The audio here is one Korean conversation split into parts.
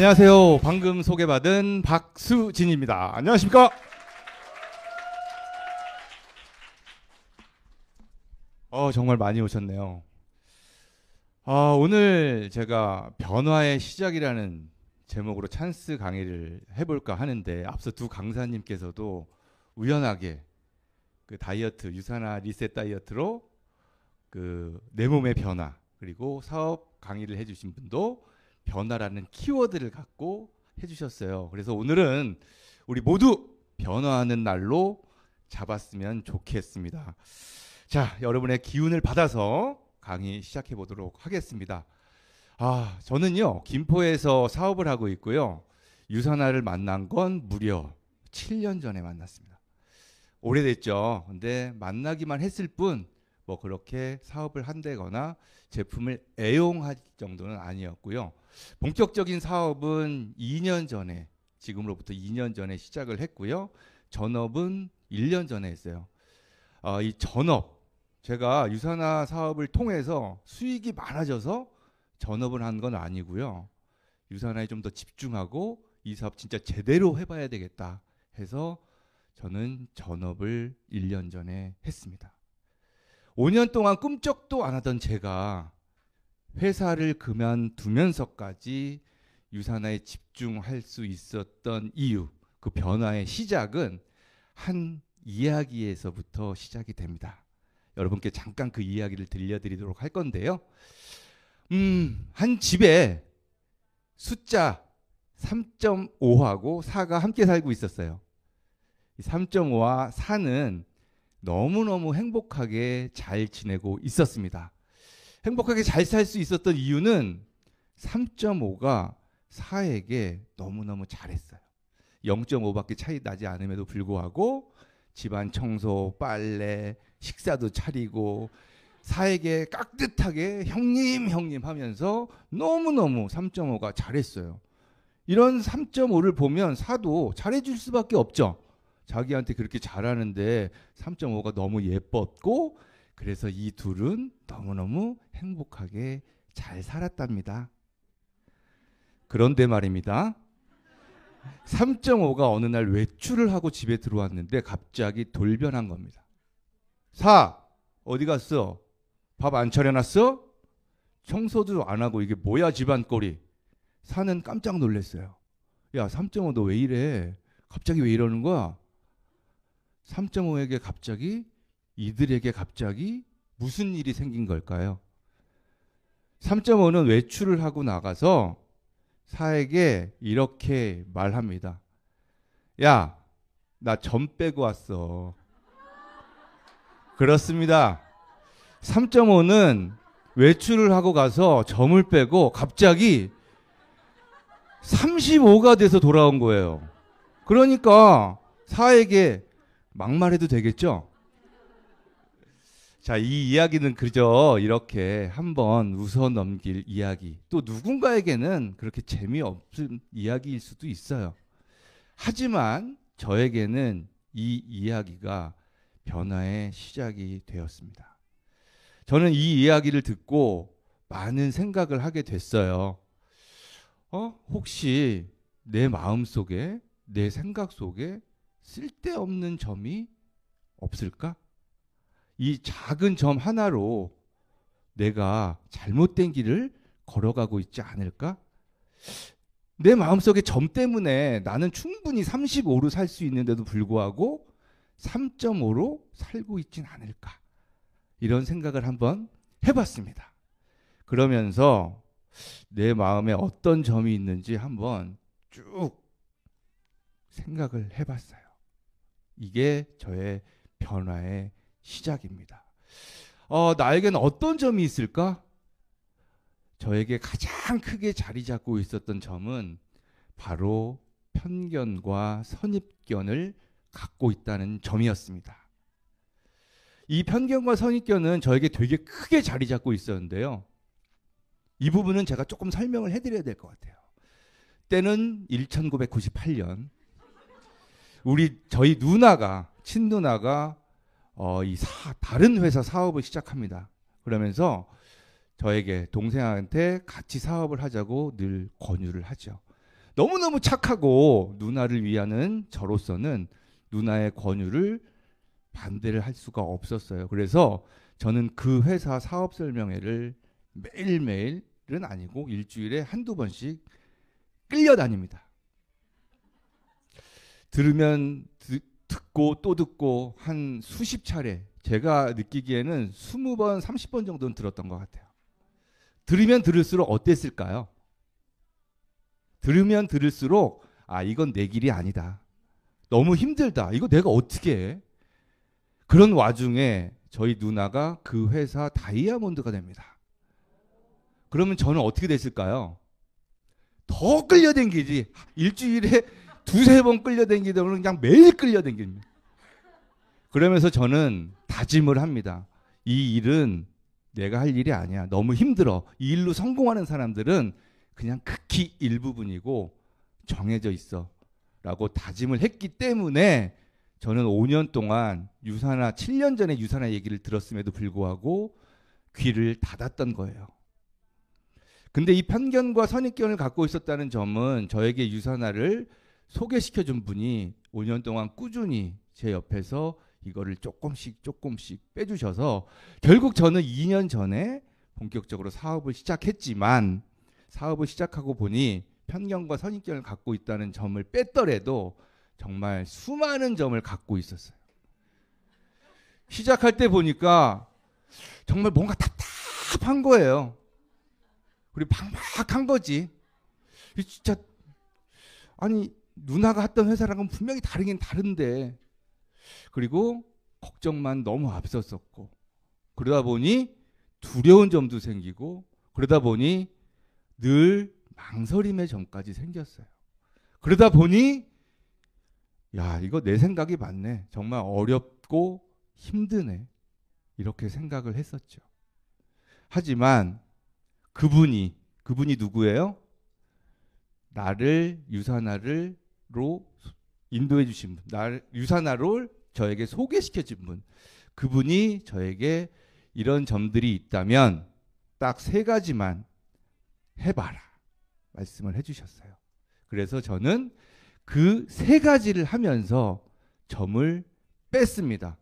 안녕하세요. 방금 소개받은 박수진입니다. 안녕하십니까? 정말 많이 오셨네요. 오늘 제가 변화의 시작이라는 제목으로 찬스 강의를 해볼까 하는데, 앞서 두 강사님께서도 우연하게 그 다이어트, 유산화 리셋 다이어트로 그 내 몸의 변화, 그리고 사업 강의를 해주신 분도 변화라는 키워드를 갖고 해주셨어요. 그래서 오늘은 우리 모두 변화하는 날로 잡았으면 좋겠습니다. 자, 여러분의 기운을 받아서 강의 시작해 보도록 하겠습니다. 저는요, 김포에서 사업을 하고 있고요. 유산화를 만난 건 무려 7년 전에 만났습니다. 오래됐죠. 근데 만나기만 했을 뿐 뭐 그렇게 사업을 한다거나 제품을 애용할 정도는 아니었고요. 본격적인 사업은 2년 전에, 지금으로부터 2년 전에 시작을 했고요. 전업은 1년 전에 했어요. 이 전업, 제가 유산화 사업을 통해서 수익이 많아져서 전업을 한 건 아니고요. 유산화에 좀 더 집중하고 이 사업 진짜 제대로 해봐야 되겠다 해서 저는 전업을 1년 전에 했습니다. 5년 동안 꿈쩍도 안 하던 제가 회사를 그만두면서까지 유산화에 집중할 수 있었던 이유, 그 변화의 시작은 한 이야기에서부터 시작이 됩니다. 여러분께 잠깐 그 이야기를 들려드리도록 할 건데요. 한 집에 숫자 3.5하고 4가 함께 살고 있었어요. 이 3.5와 4는 너무너무 행복하게 잘 지내고 있었습니다. 행복하게 잘 살 수 있었던 이유는 3.5가 4에게 너무너무 잘했어요. 0.5밖에 차이 나지 않음에도 불구하고 집안 청소, 빨래, 식사도 차리고 4에게 깍듯하게 형님 하면서 너무너무 3.5가 잘했어요. 이런 3.5를 보면 4도 잘해줄 수밖에 없죠. 자기한테 그렇게 잘하는데 3.5가 너무 예뻤고, 그래서 이 둘은 너무너무 행복하게 잘 살았답니다. 그런데 말입니다. 3.5가 어느 날 외출을 하고 집에 들어왔는데 갑자기 돌변한 겁니다. 4, 어디 갔어? 밥 안 차려놨어? 청소도 안 하고 이게 뭐야 집안꼴이. 4는 깜짝 놀랐어요. 야, 3.5 너 왜 이래? 갑자기 왜 이러는 거야? 3.5에게 갑자기, 이들에게 갑자기 무슨 일이 생긴 걸까요? 3.5는 외출을 하고 나가서 4에게 이렇게 말합니다. 야, 나 점 빼고 왔어. 그렇습니다. 3.5는 외출을 하고 가서 점을 빼고 갑자기 35가 돼서 돌아온 거예요. 그러니까 4에게 막말해도 되겠죠? 자, 이 이야기는 그저 이렇게 한번 웃어 넘길 이야기, 또 누군가에게는 그렇게 재미없는 이야기일 수도 있어요. 하지만 저에게는 이 이야기가 변화의 시작이 되었습니다. 저는 이 이야기를 듣고 많은 생각을 하게 됐어요. 혹시 내 마음 속에, 내 생각 속에 쓸데없는 점이 없을까? 이 작은 점 하나로 내가 잘못된 길을 걸어가고 있지 않을까? 내 마음속에 점 때문에 나는 충분히 35로 살 수 있는데도 불구하고 3.5로 살고 있진 않을까? 이런 생각을 한번 해봤습니다. 그러면서 내 마음에 어떤 점이 있는지 한번 쭉 생각을 해봤어요. 이게 저의 변화의 시작입니다. 나에게는 어떤 점이 있을까? 저에게 가장 크게 자리 잡고 있었던 점은 바로 편견과 선입견을 갖고 있다는 점이었습니다. 이 편견과 선입견은 저에게 되게 크게 자리 잡고 있었는데요. 이 부분은 제가 조금 설명을 해드려야 될 것 같아요. 때는 1998년 저희 누나가, 친누나가 다른 회사 사업을 시작합니다. 그러면서 저에게, 동생한테 같이 사업을 하자고 늘 권유를 하죠. 너무너무 착하고 누나를 위하는 저로서는 누나의 권유를 반대를 할 수가 없었어요. 그래서 저는 그 회사 사업 설명회를 매일매일은 아니고 일주일에 한두 번씩 끌려다닙니다. 들으면 듣고 또 듣고 한 수십 차례, 제가 느끼기에는 20번, 30번 정도는 들었던 것 같아요. 들으면 들을수록 어땠을까요? 들으면 들을수록 이건 내 길이 아니다. 너무 힘들다. 이거 내가 어떻게 해? 그런 와중에 저희 누나가 그 회사 다이아몬드가 됩니다. 그러면 저는 어떻게 됐을까요? 더 끌려댕기지. 일주일에 두세 번 끌려댕기다 보면 그냥 매일 끌려댕깁니다. 그러면서 저는 다짐을 합니다. 이 일은 내가 할 일이 아니야. 너무 힘들어. 이 일로 성공하는 사람들은 그냥 극히 일부분이고 정해져 있어. 라고 다짐을 했기 때문에 저는 5년 동안 유사나 7년 전에 유사나 얘기를 들었음에도 불구하고 귀를 닫았던 거예요. 근데 이 편견과 선입견을 갖고 있었다는 점은 저에게 유사나를 소개시켜준 분이 5년 동안 꾸준히 제 옆에서 이거를 조금씩 빼주셔서 결국 저는 2년 전에 본격적으로 사업을 시작했지만 사업을 시작하고 보니 편견과 선입견을 갖고 있다는 점을 뺐더라도 정말 수많은 점을 갖고 있었어요. 시작할 때 보니까 정말 뭔가 답답한 거예요. 그리고 막막한 거지. 진짜 아니 누나가 했던 회사랑은 분명히 다르긴 다른데 그리고 걱정만 너무 앞섰었고 그러다 보니 두려운 점도 생기고 그러다 보니 늘 망설임의 점까지 생겼어요. 그러다 보니 야 이거 내 생각이 맞네. 정말 어렵고 힘드네. 이렇게 생각을 했었죠. 하지만 그분이 누구예요? 나를 유사나로 인도해 주신 분, 유사나를 저에게 소개시켜 준 분, 그분이 저에게 이런 점들이 있다면 딱 3가지만 해봐라 말씀을 해주셨어요. 그래서 저는 그 3가지를 하면서 점을 뺐습니다.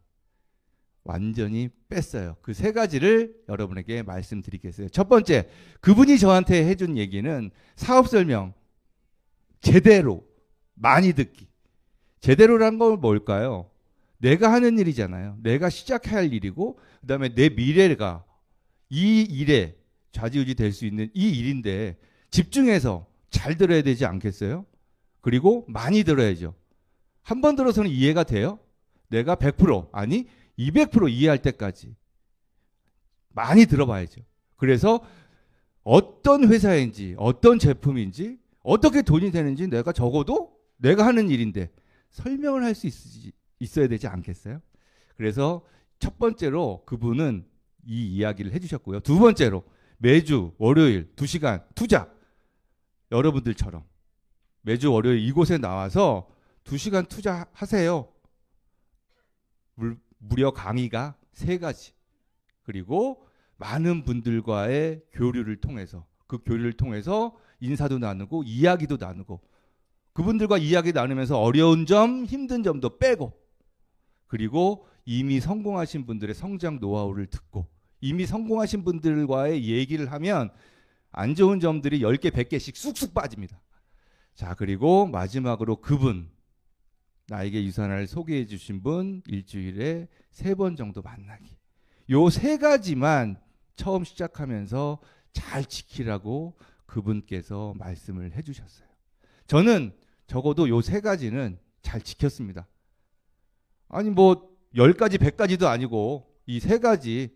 완전히 뺐어요. 그 3가지를 여러분에게 말씀드리겠어요. 첫 번째, 그분이 저한테 해준 얘기는 사업 설명 제대로 많이 듣기. 제대로란 건 뭘까요? 내가 하는 일이잖아요. 내가 시작해야 할 일이고 그다음에 내 미래가 이 일에 좌지우지 될 수 있는 이 일인데 집중해서 잘 들어야 되지 않겠어요? 그리고 많이 들어야죠. 한 번 들어서는 이해가 돼요? 내가 100% 아니 200% 이해할 때까지 많이 들어봐야죠. 그래서 어떤 회사인지 어떤 제품인지 어떻게 돈이 되는지 내가 적어도 내가 하는 일인데 설명을 할 수 있어야 되지 않겠어요? 그래서 첫 번째로 그분은 이 이야기를 해주셨고요. 두 번째로 매주 월요일 2시간 투자. 여러분들처럼 매주 월요일 이곳에 나와서 2시간 투자하세요. 무려 강의가 3가지. 그리고 많은 분들과의 교류를 통해서 그 교류를 통해서 인사도 나누고 이야기도 나누고 그분들과 이야기 나누면서 어려운 점, 힘든 점도 빼고 그리고 이미 성공하신 분들의 성장 노하우를 듣고 이미 성공하신 분들과의 얘기를 하면 안 좋은 점들이 10개, 100개씩 쑥쑥 빠집니다. 자, 그리고 마지막으로 그분 나에게 유산을 소개해 주신 분 일주일에 3번 정도 만나기. 요 3가지만 처음 시작하면서 잘 지키라고 그분께서 말씀을 해주셨어요. 저는 적어도 요 3가지는 잘 지켰습니다. 아니 뭐 10가지, 100가지도 아니고 이 3가지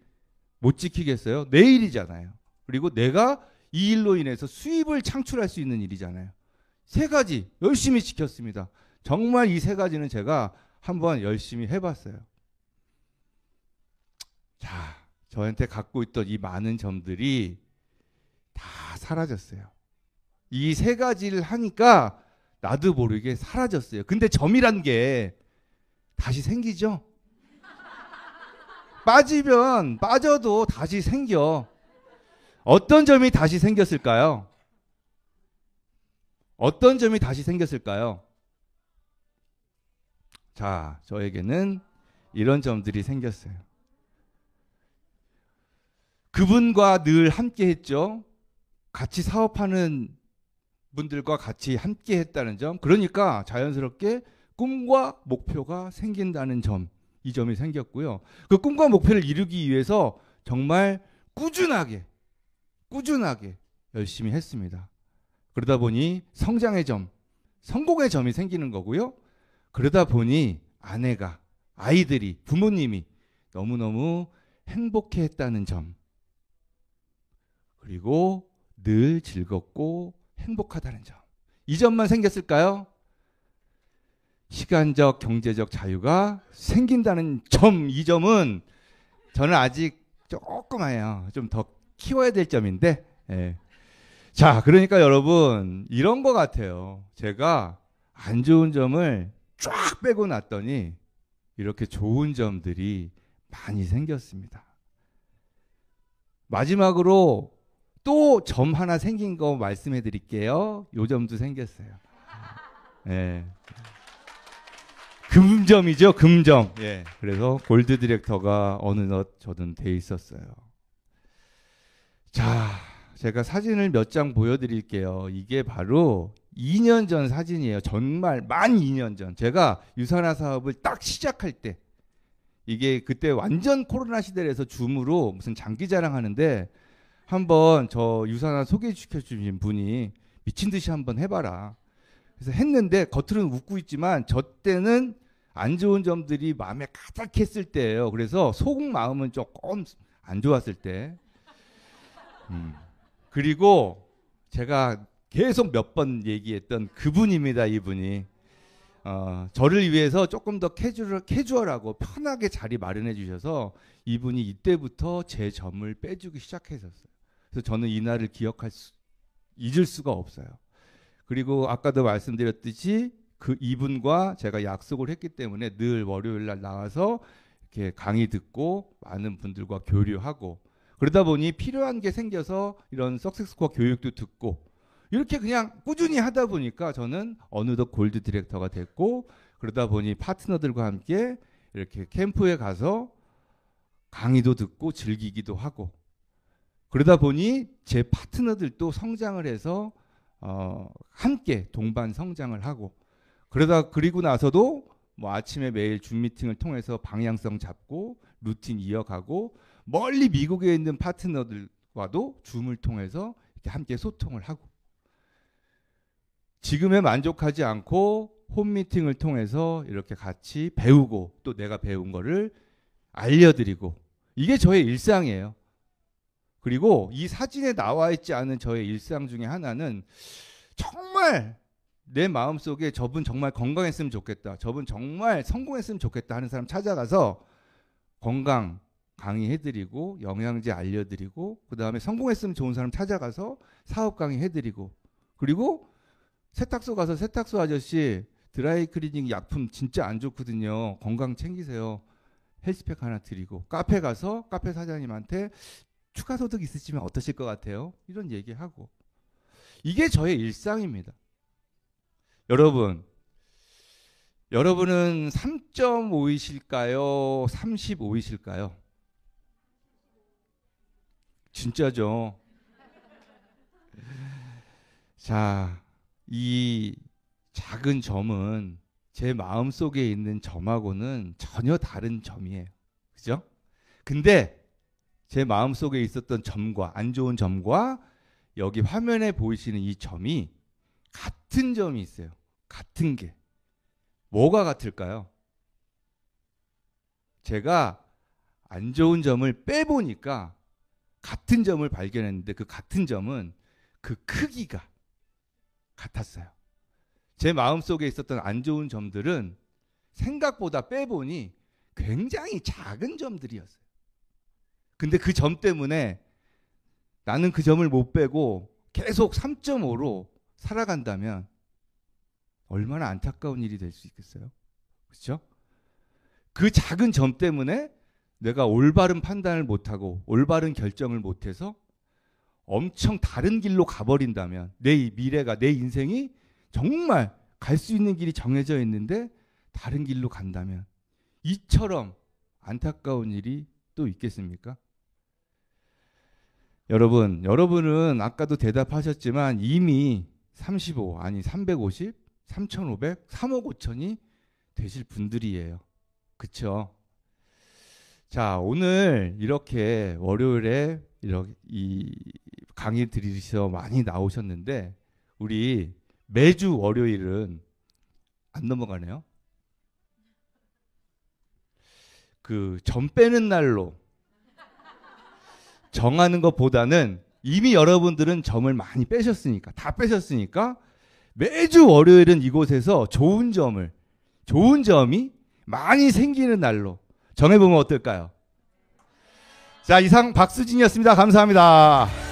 못 지키겠어요? 내 일이잖아요. 그리고 내가 이 일로 인해서 수입을 창출할 수 있는 일이잖아요. 3가지 열심히 지켰습니다. 정말 이 3가지는 제가 한번 열심히 해봤어요. 자, 저한테 갖고 있던 이 많은 점들이 다 사라졌어요. 이 3가지를 하니까 나도 모르게 사라졌어요. 근데 점이란 게 다시 생기죠? 빠져도 다시 생겨. 어떤 점이 다시 생겼을까요? 어떤 점이 다시 생겼을까요? 자, 저에게는 이런 점들이 생겼어요. 그분과 늘 함께 했죠. 같이 사업하는 분들과 같이 함께 했다는 점. 그러니까 자연스럽게 꿈과 목표가 생긴다는 점. 이 점이 생겼고요. 그 꿈과 목표를 이루기 위해서 정말 꾸준하게 열심히 했습니다. 그러다 보니 성장의 점, 성공의 점이 생기는 거고요. 그러다 보니 아내가, 아이들이, 부모님이 너무너무 행복해했다는 점. 그리고 늘 즐겁고 행복하다는 점. 이 점만 생겼을까요? 시간적, 경제적 자유가 생긴다는 점. 이 점은 저는 아직 조금해요. 좀 더 키워야 될 점인데. 예. 자, 그러니까 여러분 이런 거 같아요. 제가 안 좋은 점을 쫙 빼고 났더니 이렇게 좋은 점들이 많이 생겼습니다. 마지막으로 또 점 하나 생긴 거 말씀해 드릴게요. 요 점도 생겼어요. 예. 금점이죠, 금점. 예. 그래서 골드 디렉터가 어느덧 저는 돼 있었어요. 자, 제가 사진을 몇 장 보여드릴게요. 이게 바로 2년 전 사진이에요. 정말 만 2년 전. 제가 유산화 사업을 딱 시작할 때. 이게 그때 완전 코로나 시대라서 줌으로 무슨 장기 자랑하는데 한번 저 유산화 소개시켜 주신 분이 미친 듯이 한번 해봐라. 그래서 했는데 겉으로는 웃고 있지만 저 때는 안 좋은 점들이 마음에 가득했을 때예요. 그래서 속 마음은 조금 안 좋았을 때. 그리고 제가 계속 몇 번 얘기했던 그분입니다. 이분이 저를 위해서 조금 더 캐주얼하고 편하게 자리 마련해 주셔서 이분이 이때부터 제 점을 빼주기 시작했었어요. 그래서 저는 이 날을 잊을 수가 없어요. 그리고 아까도 말씀드렸듯이 그 이분과 제가 약속을 했기 때문에 늘 월요일 날 나와서 이렇게 강의 듣고 많은 분들과 교류하고 그러다 보니 필요한 게 생겨서 이런 석세스코어 교육도 듣고 이렇게 그냥 꾸준히 하다 보니까 저는 어느덧 골드 디렉터가 됐고 그러다 보니 파트너들과 함께 이렇게 캠프에 가서 강의도 듣고 즐기기도 하고 그러다 보니 제 파트너들도 성장을 해서 함께 동반 성장을 하고 그리고 나서도 뭐 아침에 매일 줌 미팅을 통해서 방향성 잡고 루틴 이어가고 멀리 미국에 있는 파트너들과도 줌을 통해서 이렇게 함께 소통을 하고 지금에 만족하지 않고 홈 미팅을 통해서 이렇게 같이 배우고 또 내가 배운 거를 알려드리고 이게 저의 일상이에요. 그리고 이 사진에 나와 있지 않은 저의 일상 중에 하나는 정말 내 마음속에 저분 정말 건강했으면 좋겠다. 저분 정말 성공했으면 좋겠다 하는 사람 찾아가서 건강 강의해드리고 영양제 알려드리고 그 다음에 성공했으면 좋은 사람 찾아가서 사업 강의해드리고 그리고 세탁소 가서 세탁소 아저씨 드라이 클리닝 약품 진짜 안 좋거든요. 건강 챙기세요. 헬스팩 하나 드리고 카페 가서 카페 사장님한테 추가 소득 있으시면 어떠실 것 같아요? 이런 얘기하고 이게 저의 일상입니다. 여러분은 3.5이실까요? 35이실까요? 진짜죠. 자, 이 작은 점은 제 마음속에 있는 점하고는 전혀 다른 점이에요. 그죠? 근데 제 마음속에 있었던 점과 안 좋은 점과 여기 화면에 보이시는 이 점이 같은 점이 있어요. 같은 게. 뭐가 같을까요? 제가 안 좋은 점을 빼보니까 같은 점을 발견했는데 그 같은 점은 그 크기가 같았어요. 제 마음속에 있었던 안 좋은 점들은 생각보다 빼보니 굉장히 작은 점들이었어요. 근데 그 점 때문에 나는 그 점을 못 빼고 계속 3.5로 살아간다면 얼마나 안타까운 일이 될 수 있겠어요? 그렇죠? 그 작은 점 때문에 내가 올바른 판단을 못하고 올바른 결정을 못해서 엄청 다른 길로 가버린다면 내 미래가 내 인생이 정말 갈 수 있는 길이 정해져 있는데 다른 길로 간다면 이처럼 안타까운 일이 또 있겠습니까? 여러분은 아까도 대답하셨지만 이미 35, 아니 350, 3,500, 3억 5천이 되실 분들이에요. 그쵸? 자, 오늘 이렇게 월요일에 이렇게 이 강의 들으셔서 많이 나오셨는데 우리 매주 월요일은 안 넘어가네요. 그 점 빼는 날로 정하는 것보다는 이미 여러분들은 점을 많이 빼셨으니까, 다 빼셨으니까 매주 월요일은 이곳에서 좋은 점이 많이 생기는 날로 정해보면 어떨까요? 자, 이상 박수진이었습니다. 감사합니다.